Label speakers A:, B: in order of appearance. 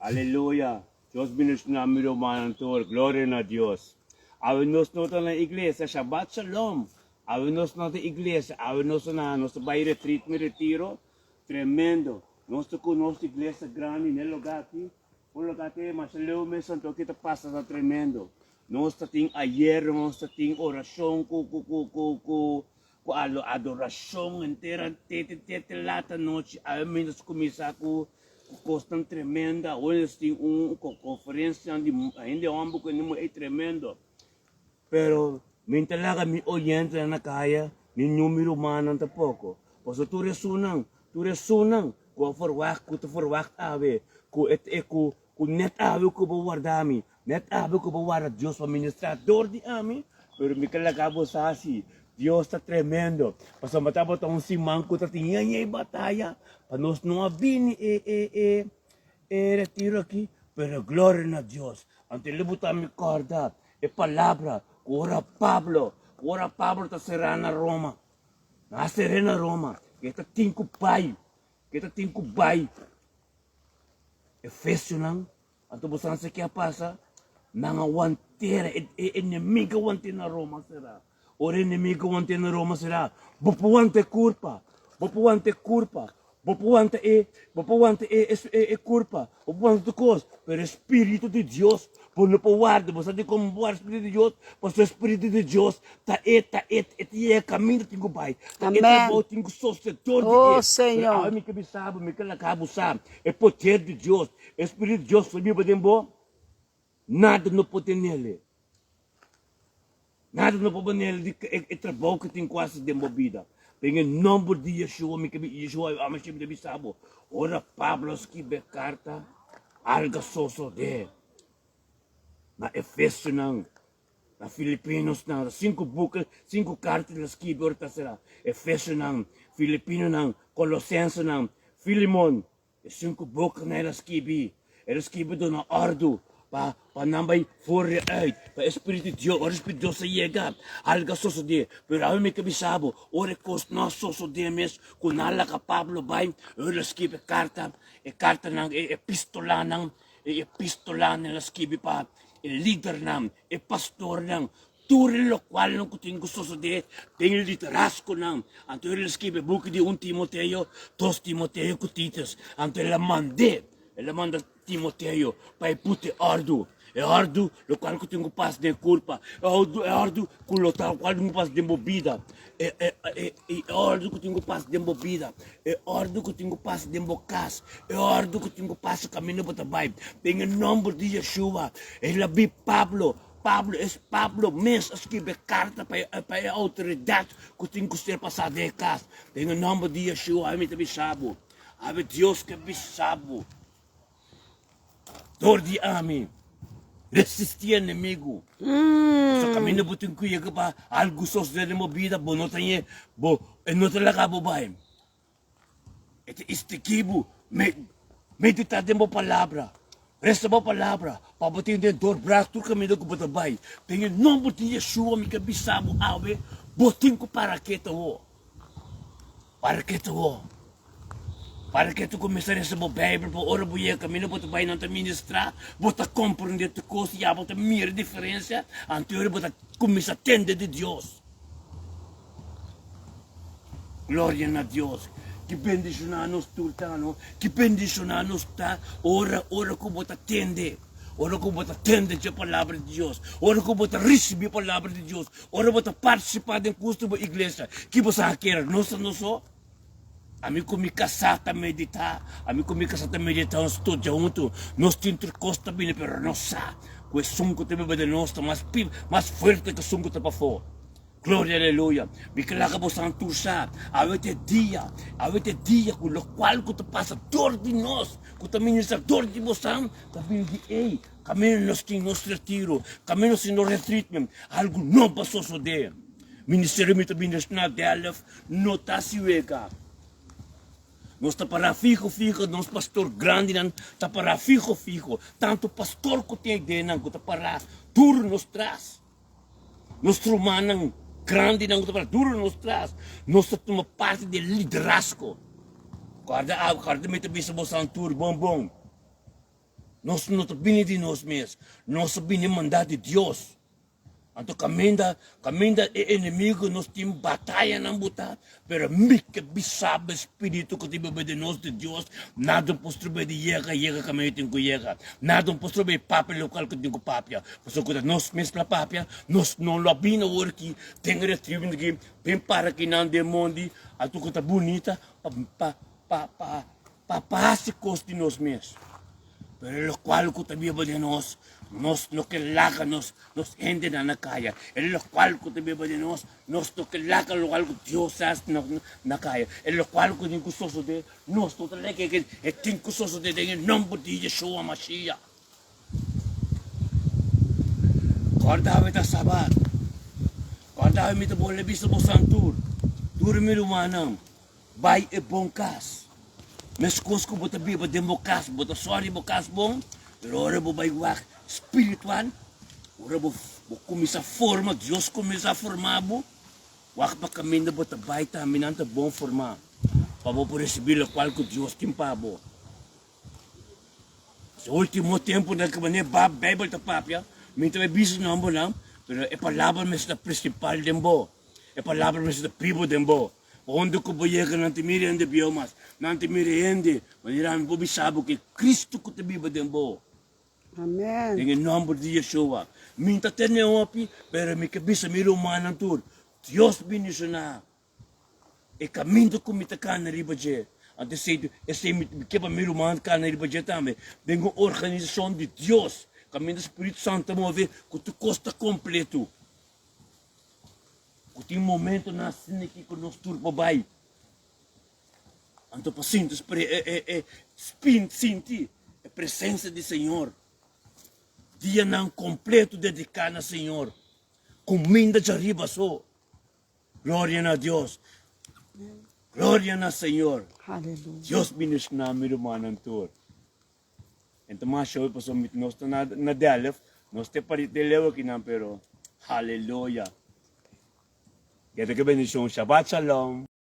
A: Aleluia. Deus bendiga o meu manantor. Glória a Deus. Avinos nota na igreja, Shabbat Shalom. Avinos nota igreja, avinos na nosso bairro retreat, me retiro. Tremendo. Nossa igreja grande, no lugar aqui. Um lugar aqui, mas leu me santo que te passa tá tremendo. Nossa tem ayer, nossa tem oração, com adoração inteira, tete lata noite. Aí menos começar com costam tremenda. Hoje tem conferência ainda homem que não é tremendo. Pero min talaga mi oyente na kaya ni numero manan ta poko. Poso tu resunang ko forwak ave ko ku net ave ko bawardami net ave ko bawara Dios administrador di ami pero mi kalagabo sasi Dios está tremendo. Paso matabo tong simang ko tatinga niya bataya panos no abini retiro aqui pero gloria a Dios ante libuta mi corda palabra. Ora Pablo ta serana Roma. Na serena Roma. Kita tinku pai. Efésio nang. Anto busan sa kaya pasa. Nanga wantera. Enemiga wante na Roma será. Ora enemiga wante na Roma será. Bopuante curpa. Bopuante culpa, bopuante cos, pero Espírito de Deus, por não poder, você tem como o Espírito de Deus, mas o Espírito de Deus, é caminho que vai, é tem sucessor
B: Oh, Senhor.
A: Me que sabe, me que acabo sabe, é poder de Deus, Espírito de Deus, foi me poder nada não pode nele. Nada não pode nele, é trabalho que tem quase de movida. Pengen nomor de Yeshua, Yeshua, amasib de bisabo. Ora Pablo escreve carta, alga soso de. Na Efésio nang, na Filipinos nang, 5 cartas na escreve, ora será. Efésio nang, Filipino nang, Colossenses nang, Filimon, 5 boeken na escreve. Escreve do na ordo. Pa nambay vooruit, pa Espírito de Deus, ora Espírito de Deus se chega, algo soso de, pero a mim que bisabo, ora cos nós soso de mes, com ala ka Pablo vai, ora escreve carta nang, epistola nang escreve pa, líder nang, pastor nang, turin lo qual não tem gostoso de, tem liderazgo nang, anto ora escreve book de 1 Timoteo, 2 Timoteo Titus, anto ela manda Timoteo para pute ardu. É ardu, lo qual que tenho paz de culpa. É ardu, com lo tal qual tenho paz de movida. É ardu que tenho paz de movida. É ardu que tenho paz de bocas. É ardu que tenho paz caminho para trabalho. Tem o nome de Yeshua. Ele vi Pablo. Pablo mesmo escreve carta para a autoridade que tem que ser passada de casa. Tem o nome de Yeshua. A mim também sabe. A Deus que me sabe. Dor de ami, resistir inimigo. So kami na buting kuya ka pa, algo sos de mo vida, no tenye, no talaga babae. Ito istikibo, meditar de mo palabra, resta mo palabra, pabutin din dor brato kami na kubatabay. Tingin no buting Yeshua mi kabisamo awe, buting ko para kita wo. Para que tu começar a saber Bíblia, para ora boia caminho, para tu vai não te ministrar, para compreender tu coisa, e para tu mirar a diferença, anterior para começar a atender de Deus. Glória a Deus. Que bendicionar nos turtano, que bendicionar nos tá, ora como te atender. Ora como te atender a palavra de Deus. Ora como te receber a palavra de Deus. Ora como te participar da custo da igreja. Que você quer, não só. Amigo comi casata meditar, nós todos juntos, nós temos costa bem, pero não sa, com o sunco também vai de nós, mais forte que o sunco para fora. Glória, aleluia. Bicalaga po sa tursa, awete dia, com o qual que te passa dor de nós, que te ministra dor de você, também de ei, caminho nós temos nosso retiro, caminho nós temos retreatment, algo não passou só de. Ministério me também na dela, não está se vega. Nós está para fijo, nós pastor grande, está para fijo. Tanto pastor que tem ideia, que está para duro nos traz. Nós trumano grande, que está para duro nos traz. Nós está uma parte de liderazgo. Guarda me também se você tour bom. Nós não sabemos de nós mesmos. Nós sabemos mandar de Deus. Então, caminda é inimigo, nós temos batalha na buta, pero mica bisaba espírito que tiver de nós de Deus, nada possível de chega caminho tem que chega, nada possível de papel local que tem que papel, porque quando nós mesmos la papel, nós não lobina o que tem retribuindo aqui, bem para que não demande, a tu que tá bonita, pa se coste nós mesmos. Pero lo cual que também de nós no que laga nos ende na caia. En lo cual que também de nós no que laga lo cual que Deus faz na caia. En lo cual que ninguém sosso de nós todo le que é tem que sosso de em nome de Yeshua Mashiach. Corda da sabat. Corda me te bole biso bo santur. Dormir humanam. Vai e bom cas. Mas coisas bota biba democas, bota sorry bocas bom, pero ora bo baiguak espiritual, ora bo começa a forma, Deus começa a formar bo, wak pa caminho bota baita, minanta bom formar, para bo receber o qual que Deus tem para bo. No último tempo na que mané Bible ta papia, minta be biso não bo não, pero é palavra mas da principal dembo, é palavra mas da privo dembo. Onde ko boyega nanti miri ande biomas, nanti miri ande, maniran po bisabo que Cristo ko te biba dembo.
B: Amen.
A: Em nome de Yeshua. Minta tene opi, pero mi kabisa mi rumanan tur. Dios binisuna. E caminho ko mitakan na riba je. Ante sei mi keba mi rumanan kan na riba je também. Vengo organização de Deus. Caminho do Espírito Santo move que tu costa completo. Tem momento na cena que nós turbo vai. Então para sentir sentir a presença do Senhor. Dia não completo dedicado ao Senhor. Comida de arriba só. Glória a Deus. Glória ao Senhor.
B: Aleluia.
A: Deus binis na meu irmão Antor. Então mais show para nós na delef, nós te paritelewa aqui não pero. Hallelujah. Que bendición. Shabbat Shalom.